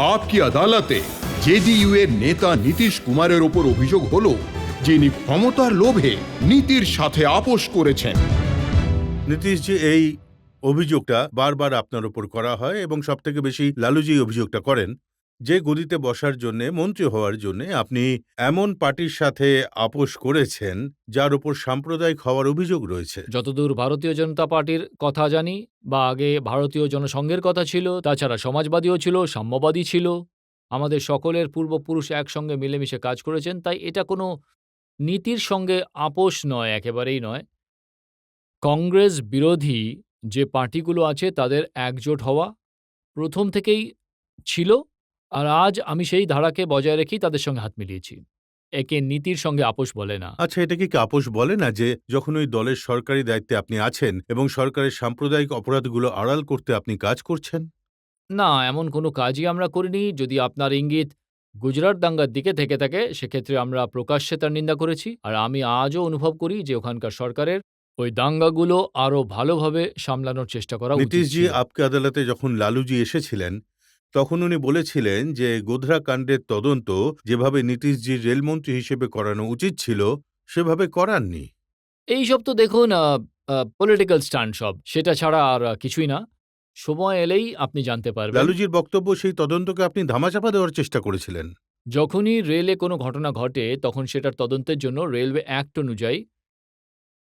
আপকি আদালতে জেডিইউ এর নেতা নীতিশ কুমারের ওপর অভিযোগ হলো যিনি ক্ষমতার লোভে নীতির সাথে আপোষ করেছেন। নীতিশজি, এই অভিযোগটা বারবার আপনার উপর করা হয় এবং সবথেকে বেশি লালুজি অভিযোগটা করেন যে গদিতে বসার জন্য, মন্ত্রী হওয়ার জন্য আপনি এমন পার্টির সাথে আপোষ করেছেন যার উপর সাম্প্রদায়িক হওয়ার অভিযোগ রয়েছে। যতদূর ভারতীয় জনতা পার্টির কথা জানি, বা আগে ভারতীয় জনসংঘের কথা ছিল, তাছাড়া সমাজবাদীও ছিল, সাম্যবাদী ছিল, আমাদের সকলের পূর্বপুরুষ একসঙ্গে মিলেমিশে কাজ করেছেন, তাই এটা কোনো নীতির সঙ্গে আপোষ নয়, একেবারেই নয়। কংগ্রেস বিরোধী যে পার্টিগুলো আছে তাদের একজোট হওয়া প্রথম থেকেই ছিল, আর আজ আমি সেই ধারাকে বজায় রেখেই তাদের সঙ্গে হাত মিলিয়েছি। একে নীতির সঙ্গে আপোষ বলে না। আচ্ছা, এটা কি আপোষ বলে না যে যখন ওই দলের সরকারি দায়িত্বে আপনি আছেন এবং সরকারের সাম্প্রদায়িক অপরাধগুলো আড়াল করতে আপনি কাজ করছেন? না, এমন কোনো কাজই আমরা করিনি। যদি আপনার ইঙ্গিত গুজরাট দাঙ্গার দিকে থেকে থাকে, সেক্ষেত্রে আমরা প্রকাশ্যে তার নিন্দা করেছি। আর আমি আজও অনুভব করি যে ওখানকার সরকারের ওই দাঙ্গাগুলো আরও ভালোভাবে সামলানোর চেষ্টা করা উচিত নীতিশজি, ছিল। আপকে আদালতে যখন লালুজি এসেছিলেন তখন উনি বলেছিলেন যে গোধরা কাণ্ডের তদন্ত যেভাবে নীতিশজির রেলমন্ত্রী হিসেবে করানো উচিত ছিল সেভাবে করাননি। এইসব তো দেখুন পলিটিক্যাল স্টান্ট সব। সেটা ছাড়া আর কিছুই না। সময় এলেই আপনি জানতে পারবেন। লালুজির বক্তব্য সেই তদন্তকে আপনি ধামাচাপা দেওয়ার চেষ্টা করেছিলেন। যখনই রেলে কোনো ঘটনা ঘটে তখন সেটার তদন্তের জন্য রেলওয়ে অ্যাক্ট অনুযায়ী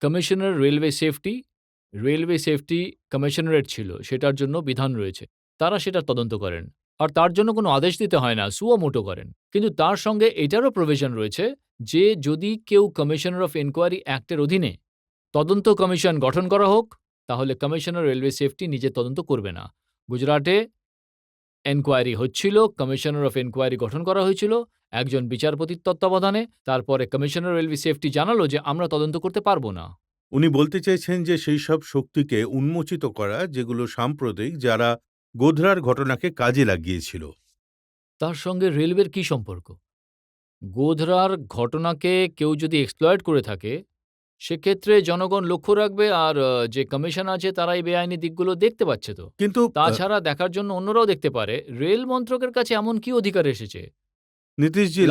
কমিশনার রেলওয়ে সেফটি কমিশনারেট ছিল, সেটার জন্য বিধান রয়েছে। তারা সেটার তদন্ত করেন। আর তার জন্য কোনো আদেশ দিতে হয় না, সুও মোটো করেন। কিন্তু তার সঙ্গে এটারও প্রভিশন রয়েছে যে যদি কেউ কমিশনার অফ এনকোয়ারি অ্যাক্টের অধীনে তদন্ত কমিশন গঠন করা হোক, তাহলে কমিশনার রেলওয়ে সেফটি নিজে তদন্ত করবে না। গুজরাটে এনকোয়ারি হচ্ছিল, কমিশনার অফ এনকোয়ারি গঠন করা হয়েছিল একজন বিচারপতির তত্ত্বাবধানে। তারপরে কমিশনার রেলওয়ে সেফটি জানালো যে আমরা তদন্ত করতে পারবো না। উনি বলতে চাইছেন যে সেই সব শক্তিকে উন্মোচিত করা যেগুলো সাম্প্রতিক, যারা গোধরার ঘটনাকে কাজে লাগিয়েছিল। তার সঙ্গে রেলওয়ের কী সম্পর্ক? গোধরার ঘটনাকে কেউ যদি এক্সপ্লয়েট করে থাকে, সেক্ষেত্রে জনগণ লক্ষ্য রাখবে, আর যে কমিশন আছে তারা এই বেআইনি দিকগুলো দেখতে পাচ্ছে তো। কিন্তু তাছাড়া দেখার জন্য অন্যরাও দেখতে পারে। রেল মন্ত্রকের কাছে এমন কি অধিকার এসেছে? নীতিশজি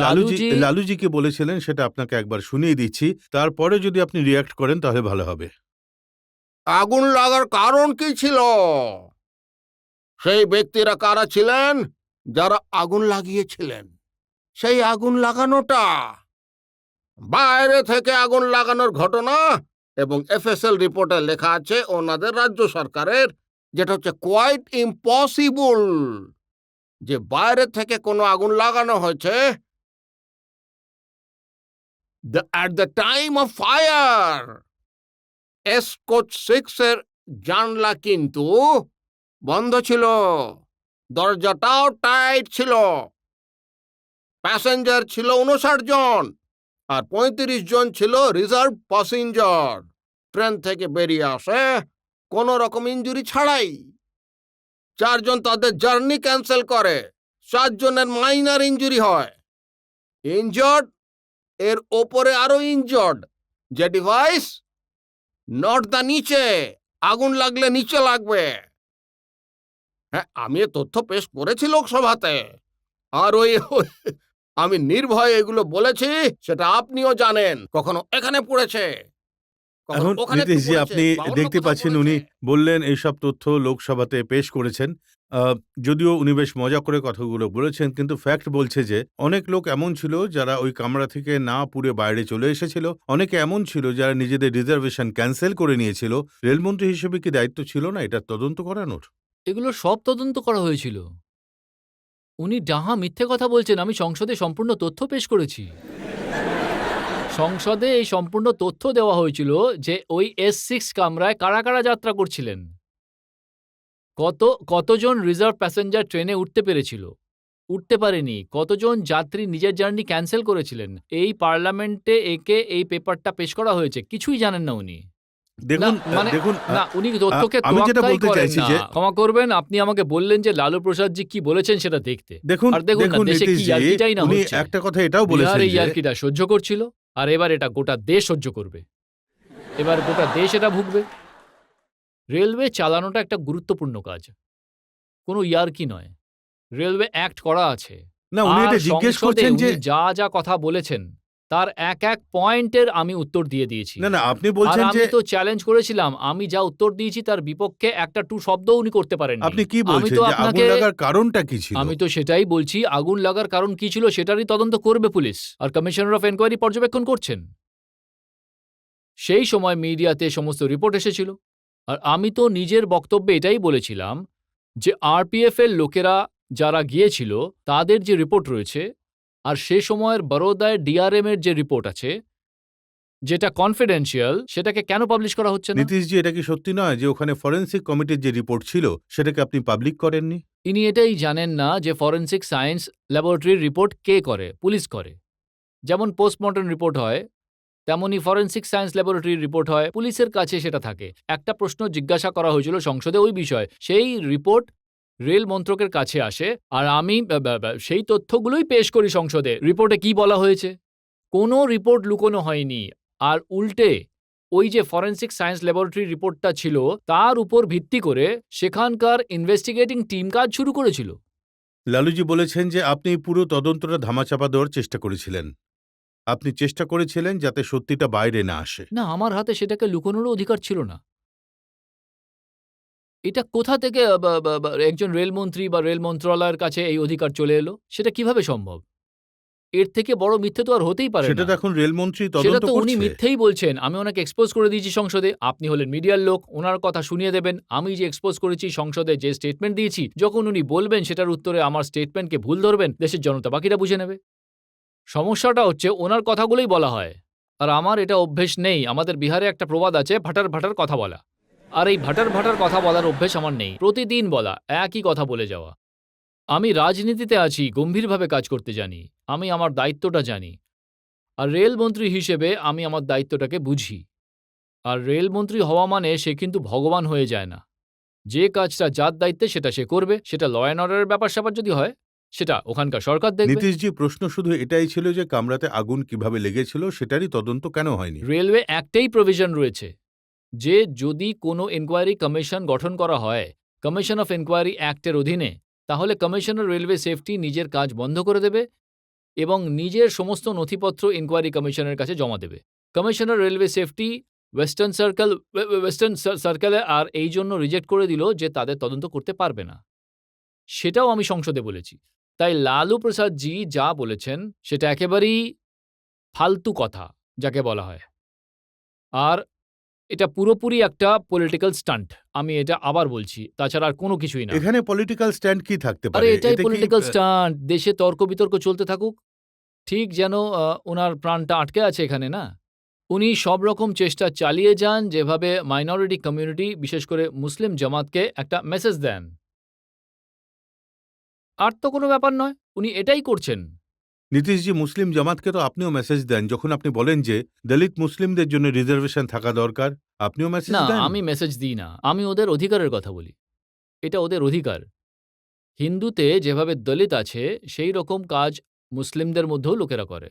লালুজিকে বলেছিলেন, সেটা আপনাকে একবার শুনিয়ে দিচ্ছি, তারপরে যদি আপনি রিয়াক্ট করেন তাহলে ভালো হবে। আগুন লাগার কারণ কি ছিল? সেই ব্যক্তিরা কারা ছিলেন যারা আগুন লাগিয়েছিলেন? সেই আগুন লাগানোটা, বাইরে থেকে আগুন লাগানোর ঘটনা এবং এফএসএল রিপোর্টে লেখা আছে ওনাদের রাজ্য সরকারের, যেটা হচ্ছে কোয়াইট ইম্পসিবল যে বাইরে থেকে কোনো আগুন লাগানো হয়েছে। at the time of fire এসকোচ 6 এর জানলা কিন্তু বন্ধ ছিল, দরজাটাও টাইট ছিল। প্যাসেঞ্জার ছিল 59 জন আর 35 জন ছিল রিজার্ভ প্যাসেঞ্জার। ট্রেন থেকে বেরিয়ে আসে কোনো রকম ইনজুরি ছাড়াই। 4 জন তাদের জার্নি ক্যান্সেল করে, 7 জনের মাইনার ইনজুরি হয়। ইনজর্ড এর ওপরে আরো ইনজর্ড। যে ডিভাইস নট দা নিচে, আগুন লাগলে নিচে লাগবে। হ্যাঁ, আমি এ তথ্য পেশ করেছি লোকসভাতে, আর আমি নির্ভয়ে এগুলো বলেছি, সেটা আপনিও জানেন। কখনো এখানে পড়েছে, এখন নীতিশজি, আপনি দেখতে পাচ্ছেন উনি বললেন এইসব তথ্য লোকসভাতে পেশ করেছেন। যদিও উনি বেশ মজা করে কথাগুলো বলেছেন, কিন্তু ফ্যাক্ট বলছে যে অনেক লোক এমন ছিল যারা ওই কামরা থেকে না পুড়ে বাইরে চলে এসেছিল। অনেকে এমন ছিল যারা নিজেদের রিজার্ভেশন ক্যান্সেল করে নিয়েছিল। রেলমন্ত্রী হিসেবে কি দায়িত্ব ছিল না এটা তদন্ত করানোর? এগুলো সব তদন্ত করা হয়েছিল। উনি ডাহা মিথ্যে কথা বলছেন। আমি সংসদে সম্পূর্ণ তথ্য পেশ করেছি। সংসদে এই সম্পূর্ণ তথ্য দেওয়া হয়েছিল যে ওই S6 কামরায় কারা কারা যাত্রা করছিলেন, কতজন রিজার্ভ প্যাসেঞ্জার ট্রেনে উঠতে পেরেছিল, উঠতে পারেনি, কতজন যাত্রী নিজের জার্নি ক্যান্সেল করেছিলেন। এই পার্লামেন্টে এই পেপারটা পেশ করা হয়েছে। কিছুই জানেন না উনি। দেখুন, না, উনি তথ্যকে আমি যেটা তোয়াক্কাই বলতে করেন চাইছি না। যে ক্ষমা করবেন, আপনি আমাকে বললেন যে লালু প্রসাদজি কি বলেছেন সেটা দেখতে। দেখুন আর দেখুন না, দেশে কি নীতিশজি, ইয়ার্কিটাই না উনি হচ্ছে। একটা কথা এটাও বলেছেন বিহার এই যে ইয়ার্কিটা সহ্য করছিল, আর এবার এটা গোটা দেশ সহ্য করবে। এবার গোটা দেশ এটা ভুগবে। রেলওয়ে চালানোটা একটা গুরুত্বপূর্ণ কাজ, কোনো ইয়ার্কি নয়। রেলওয়ে অ্যাক্ট করা আছে। না, উনি আর এটা জিজ্ঞেস সংসদে করছেন যে উনি যা যা কথা বলেছেন তার এক এক পয়েন্টের আমি উত্তর দিয়ে দিয়েছি। না, না, আপনি আর বলছেন যে আমি তো চ্যালেঞ্জ করেছিলাম, আমি যা উত্তর দিয়েছি তার বিপক্ষে একটা টু শব্দও উনি করতে পারেননি। আপনি কি আমি বলছেন তো যে আগুন আপনাকে লাগার কারণটা কি ছিল? আমি তো সেটাই বলছি, আগুন লাগার কারণ কি ছিল সেটারই তদন্ত করবে পুলিশ, আর কমিশনার অফ এনকোয়ারি পর্যবেক্ষণ করছেন। সেই সময় মিডিয়াতে সমস্ত রিপোর্ট এসেছিল, আর আমি তো নিজের বক্তব্যে এটাই বলেছিলাম যে আরপিএফ এর লোকেরা যারা গিয়েছিল তাদের যে রিপোর্ট রয়েছে, আর সে সময়ের বরোদায় ডিআরএম এর যে রিপোর্ট আছে যেটা কনফিডেন্সিয়াল, সেটাকে কেন পাবলিশ করা হচ্ছে না? নীতিশজি, এটা কি সত্যি নয় যে ওখানে ফরেনসিক কমিটির যে রিপোর্ট ছিল সেটাকে আপনি পাবলিক করেননি? ইনি এটাই জানেন না যে ফরেনসিক সায়েন্স ল্যাবরেটরির রিপোর্ট কে করে? পুলিশ করে। যেমন পোস্টমর্টম রিপোর্ট হয়, তেমনি ফরেনসিক সায়েন্স ল্যাবরেটরির রিপোর্ট হয়, পুলিশের কাছে সেটা থাকে। একটা প্রশ্ন জিজ্ঞাসা করা হয়েছিল সংসদে ওই বিষয়ে, সেই রিপোর্ট রেল মন্ত্রকের কাছে আসে, আর আমি সেই তথ্যগুলোই পেশ করি সংসদে। রিপোর্টে কি বলা হয়েছে? কোনো রিপোর্ট লুকোনো হয়নি। আর উল্টে ওই যে ফরেনসিক সায়েন্স ল্যাবরেটরির রিপোর্টটা ছিল তার উপর ভিত্তি করে সেখানকার ইনভেস্টিগেটিং টিম কাজ শুরু করেছিল। লালুজি বলেছেন যে আপনি পুরো তদন্তটা ধামাচাপা দেওয়ার চেষ্টা করেছিলেন। আপনি চেষ্টা করেছিলেন যাতে সত্যিটা বাইরে না আসে। না, আমার হাতে সেটাকে লুকোনোরও অধিকার ছিল না। এটা কোথা থেকে একজন রেলমন্ত্রী বা রেল মন্ত্রণালয়ের কাছে এই অধিকার চলে এলো? সেটা কিভাবে সম্ভব? এর থেকে বড় মিথ্যে তো আর হতেই পারে সেটা না। তো এখন রেলমন্ত্রী সেটা তদন্ত তো উনি করছে। মিথ্যেই বলছেন। আমি ওনাকে এক্সপোজ করে দিয়েছি সংসদে। আপনি হলেন মিডিয়ার লোক, ওনার কথা শুনিয়ে দেবেন। আমি যে এক্সপোজ করেছি সংসদে, যে স্টেটমেন্ট দিয়েছি, যখন উনি বলবেন সেটার উত্তরে আমার স্টেটমেন্টকে ভুল ধরবেন, দেশের জনতা বাকিটা বুঝে নেবে। সমস্যাটা হচ্ছে ওনার কথাগুলোই বলা হয়। আর আমার এটা অভ্যেস নেই। আমাদের বিহারে একটা প্রবাদ আছে, ভাটার ভাটার কথা বলা। আর এই ভাটার ভাটার কথা বলার অভ্যেস আমার নেই। প্রতিদিন বলা, একই কথা বলে যাওয়া। আমি রাজনীতিতে আছি, গম্ভীরভাবে কাজ করতে জানি। আমি আমার দায়িত্বটা জানি। আর রেলমন্ত্রী হিসেবে আমি আমার দায়িত্বটাকে বুঝি। আর রেলমন্ত্রী হওয়া মানে সে কিন্তু ভগবান হয়ে যায় না। যে কাজটা যার দায়িত্বে সেটা সে করবে। সেটা ল অ্যান্ড অর্ডারের ব্যাপার-স্যাপার যদি হয়, সেটা ওখানকার সরকার দেখবে। নীতিশজি, প্রশ্ন শুধু এটাই ছিল যে কামরাতে আগুন কিভাবে লেগেছিল সেটারই তদন্ত কেন হয়নি? রেলওয়ে অ্যাক্টেই প্রভিশন রয়েছে যে যদি কোনো এনকোয়ারি কমিশন গঠন করা হয় কমিশন অফ এনকোয়ারি অ্যাক্টের অধীনে, তাহলে কমিশনার রেলওয়ে সেফটি নিজের কাজ বন্ধ করে দেবে এবং নিজের সমস্ত নথিপত্র এনকোয়ারি কমিশনের কাছে জমা দেবে। কমিশনার রেলওয়ে সেফটি ওয়েস্টার্ন সার্কেলে আর এই জন্য রিজেক্ট করে দিল যে তাদের তদন্ত করতে পারবে না। সেটাও আমি সংসদে বলেছি। তাই লালু প্রসাদ জি যা বলেছেন সেটা একেবারেই ফালতু কথা যাকে বলা হয়। আর এটা পুরোপুরি একটা পলিটিক্যাল স্টান্ট। আমি এটা আবার বলছি। তাছাড়া আর কোনো কিছুই না। এখানে পলিটিক্যাল স্ট্যান্ড কি থাকতে আরে পারে? এটাই এতে কি পলিটিক্যাল স্টান্ট। দেশে তর্ক-বিতর্ক চলতে থাকুক। ঠিক যেন উনার প্রাণটা আটকে আছে এখানে না? উনি সব রকম চেষ্টা চালিয়ে যান যেভাবে মাইনরিটি কমিউনিটি বিশেষ করে মুসলিম জামাতকে একটা মেসেজ দেন। আর তো কোনো ব্যাপার নয়। উনি এটাই করছেন। নীতিশজি, মুসলিম জামাতকে তো আপনিও মেসেজ দেন যখন আপনি বলেন যে দলিত মুসলিমদের জন্য রিজার্ভেশন থাকা দরকার। আপনিও মেসেজ না, দেন। আমি মেসেজ দিই না। আমি ওদের অধিকারের কথা বলি। এটা ওদের অধিকার। হিন্দুতে যেভাবে দলিত আছে সেই রকম কাজ মুসলিমদের মধ্যেও লোকেরা করে।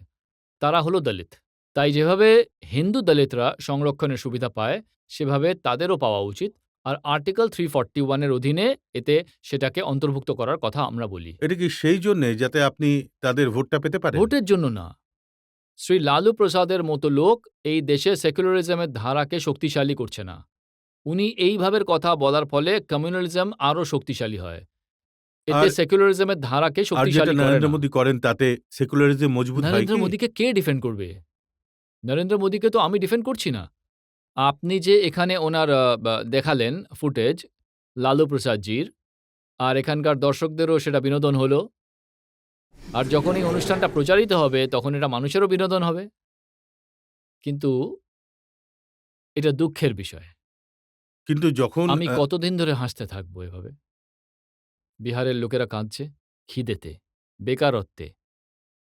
তারা হলো দলিত। তাই যেভাবে হিন্দু দলিতরা সংরক্ষণের সুবিধা পায় সেভাবে তাদেরও পাওয়া উচিত। আর আর্টিকেল 341 এর অধীনে এতে সেটাকে অন্তর্ভুক্ত করার কথা আমরা বলি। এটা কি সেই জন্যে যাতে আপনি তাদের ভোটটা পেতে পারেন? ভোটের জন্য না। শ্রী লালু প্রসাদের মতো লোক এই দেশে সেকুলারিজমের ধারাকে শক্তিশালী করছে না। উনি এইভাবে কথা বলার ফলে কমিউনালিজম আরও শক্তিশালী হয়। এতে আর- সেকুলারিজমের ধারাকে আর যেটা শক্তিশালী করে নরেন্দ্র না। মোদী করেন তাতে সেকুলারিজম মজবুত হয় নরেন্দ্র কি? মোদীকে কে ডিফেন্ড করবে? নরেন্দ্র মোদীকে তো আমি ডিফেন্ড করছি না। আপনি যে এখানে ওনার দেখালেন ফুটেজ লালু প্রসাদজির, আর এখানকার দর্শকদেরও সেটা বিনোদন হলো। আর যখন এই অনুষ্ঠানটা প্রচারিত হবে তখন এটা মানুষেরও বিনোদন হবে। কিন্তু এটা দুঃখের বিষয়। কিন্তু যখন আমি কতদিন ধরে হাসতে থাকবো এভাবে? বিহারের লোকেরা কাঁদছে খিদেতে, বেকারত্বে।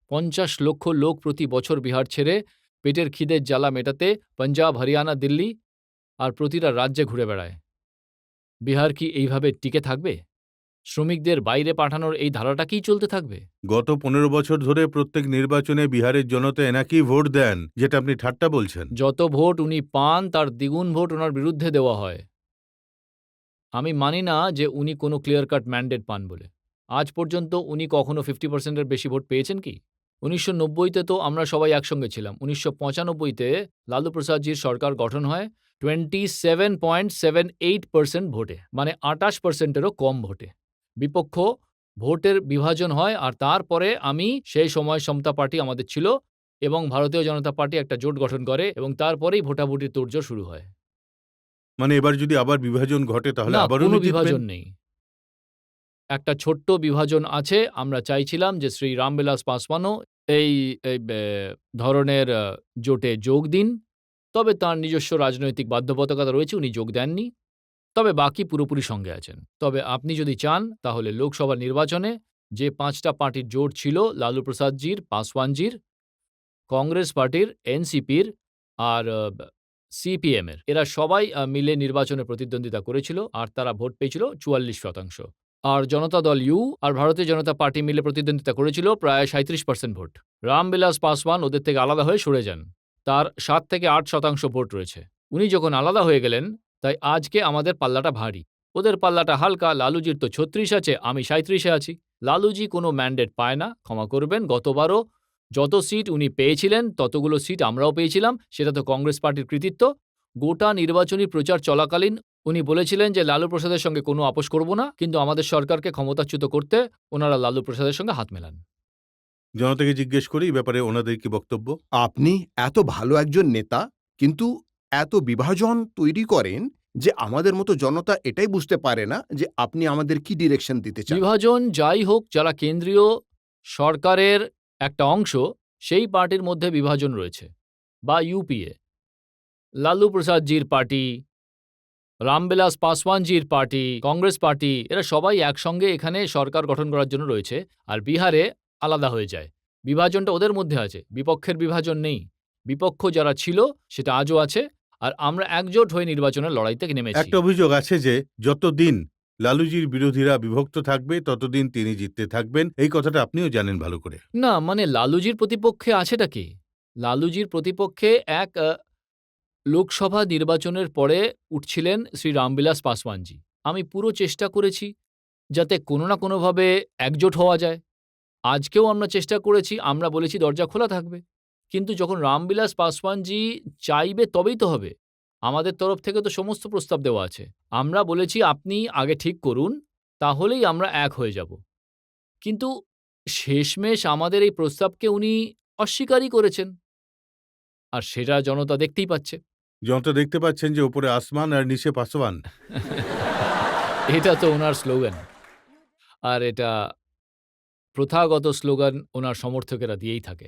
৫০ লক্ষ লোক প্রতি বছর বিহার ছেড়ে পেটের খিদের জ্বালা মেটাতে পাঞ্জাব, হরিয়ানা, দিল্লি আর প্রতিটা রাজ্যে ঘুরে বেড়ায়। বিহার কি এইভাবে টিকে থাকবে? শ্রমিকদের বাইরে পাঠানোর এই ধারাটাকেই চলতে থাকবে? গত ১৫ বছর ধরে প্রত্যেক নির্বাচনে বিহারের জনতা এনাকেই ভোট দেন, যেটা আপনি ঠাট্টা বলছেন। যত ভোট উনি পান তার দ্বিগুণ ভোট ওনার বিরুদ্ধে দেওয়া হয়। আমি মানি না যে উনি কোনো ক্লিয়ার কাট ম্যান্ডেট পান বলে। আজ পর্যন্ত উনি কখনো 50%-এর বেশি ভোট পেয়েছেন কি? 1990-তে তো আমরা সবাই একসঙ্গে ছিলাম। 1995-তে লালু প্রসাদজির সরকার গঠন হয় 27.78% ভোটে, মানে 28%-এরও কম ভোটে। বিপক্ষ ভোটের বিভাজন হয়, আর তারপরে সেই সময় সমতা পার্টি আমাদের ছিল এবং ভারতীয় জনতা পার্টি একটা জোট গঠন করে এবং তারপরেই ভোটাভুটির তোড়জোড় শুরু হয়। মানে এবার যদি আবার বিভাজন ঘটে তাহলে না, আবারও কোনো উনি জিতবেন? বিভাজন নেই। একটা ছোট্ট বিভাজন আছে। আমরা চাইছিলাম যে শ্রী রামবিলাস পাসওয়ানও এই এই বে ধরনের জোটে যোগ দিন। তবে তাঁর নিজস্ব রাজনৈতিক বাধ্যবাধকতা রয়েছে, উনি যোগ দেননি। তবে বাকি পুরোপুরি সঙ্গে আছেন। তবে আপনি যদি চান তাহলে লোকসভা নির্বাচনে যে ৫টা পার্টির জোট ছিল লালু প্রসাদজির, পাসওয়ানজির, কংগ্রেস পার্টির, এনসিপির আর সিপিএমের, এরা সবাই মিলে নির্বাচনে প্রতিদ্বন্দ্বিতা করেছিল আর তারা ভোট পেয়েছিল ৪৪%। আর জনতা দল ইউ আর ভারতীয় জনতা পার্টি মিলে প্রতিদ্বন্দ্বিতা করেছিল প্রায় ৩৭% ভোট। রামবিলাস পাসওয়ান ওদের থেকে আলাদা হয়ে সরে যান। তার ৭ থেকে ৮% ভোট রয়েছে। উনি যখন আলাদা হয়ে গেলেন, তাই আজকে আমাদের পাল্লাটা ভারী। ওদের পাল্লাটা হালকা। লালুজির তো ৩৬ আছে, আমি ৩৭-এ আছি। লালুজি কোনো ম্যান্ডেট পায় না, ক্ষমা করবেন। গতবারও যত সিট উনি পেয়েছিলেন ততগুলো সিট আমরাও পেয়েছিলাম, সেটা তো কংগ্রেস পার্টির কৃতিত্ব। গোটা নির্বাচনী প্রচার চলাকালীন উনি বলেছিলেন যে লালু প্রসাদের সঙ্গে কোনো আপোস করব না, কিন্তু আমাদের সরকারকে ক্ষমতাচ্যুত করতে ওনারা লালু প্রসাদের সঙ্গে হাত মেলান। জনতাকে জিজ্ঞেস করি এই ব্যাপারে ওনাদের কি বক্তব্য। আপনি এত ভালো একজন নেতা, কিন্তু এত বিভাজন তৈরি করেন যে আমাদের মতো জনতা এটাই বুঝতে পারে না যে আপনি আমাদের কি ডিরেকশন দিতে চান। বিভাজন যাই হোক, যারা কেন্দ্রীয় সরকারের একটা অংশ, সেই পার্টির মধ্যে বিভাজন রয়েছে, বা ইউপিএ। লালু প্রসাদজির পার্টি, রামবিলাস পাসওয়ানজির পার্টি, কংগ্রেস পার্টি, এরা সবাই একসঙ্গে এখানে সরকার গঠন করার জন্য রয়েছে, আর বিহারে আলাদা হয়ে যায়। বিভাজনটা ওদের মধ্যে আছে, বিপক্ষের বিভাজন নেই। বিপক্ষ যারা ছিল সেটা আজও আছে, আর আমরা একজোট হয়ে নির্বাচনের লড়াইতে নেমেছি। একটা অভিযোগ আছে যে যতদিন লালুজির বিরোধীরা বিভক্ত থাকবে ততদিন তিনি জিততে থাকবেন, এই কথাটা আপনিও জানেন ভালো করে। না, মানে লালুজির প্রতিপক্ষে আছেটা কি? লালুজির প্রতিপক্ষে এক লোকসভা নির্বাচনের পরে উঠছিলেন শ্রী রামবিলাস পাসওয়ানজি। আমি পুরো চেষ্টা করেছি যাতে কোনো না কোনোভাবে একজোট হওয়া যায়। আজকেও আমরা চেষ্টা করেছি, আমরা বলেছি দরজা খোলা থাকবে। কিন্তু যখন রামবিলাস পাসওয়ানজি চাইবে তবেই তো হবে। আমাদের তরফ থেকে তো সমস্ত প্রস্তাব দেওয়া আছে। আমরা বলেছি আপনি আগে ঠিক করুন, তাহলেই আমরা এক হয়ে যাব। কিন্তু শেষমেশ আমাদের এই প্রস্তাবকে উনি অস্বীকারই করেছেন। আর সেটা জনতা দেখতেই পাচ্ছে। জনতা দেখতে পাচ্ছেন যে উপরে আসমান আর নিচে পাসওয়ান। এটা তো ওনার স্লোগান, আর এটা প্রথাগত স্লোগান ওনার সমর্থকেরা দিয়েই থাকে।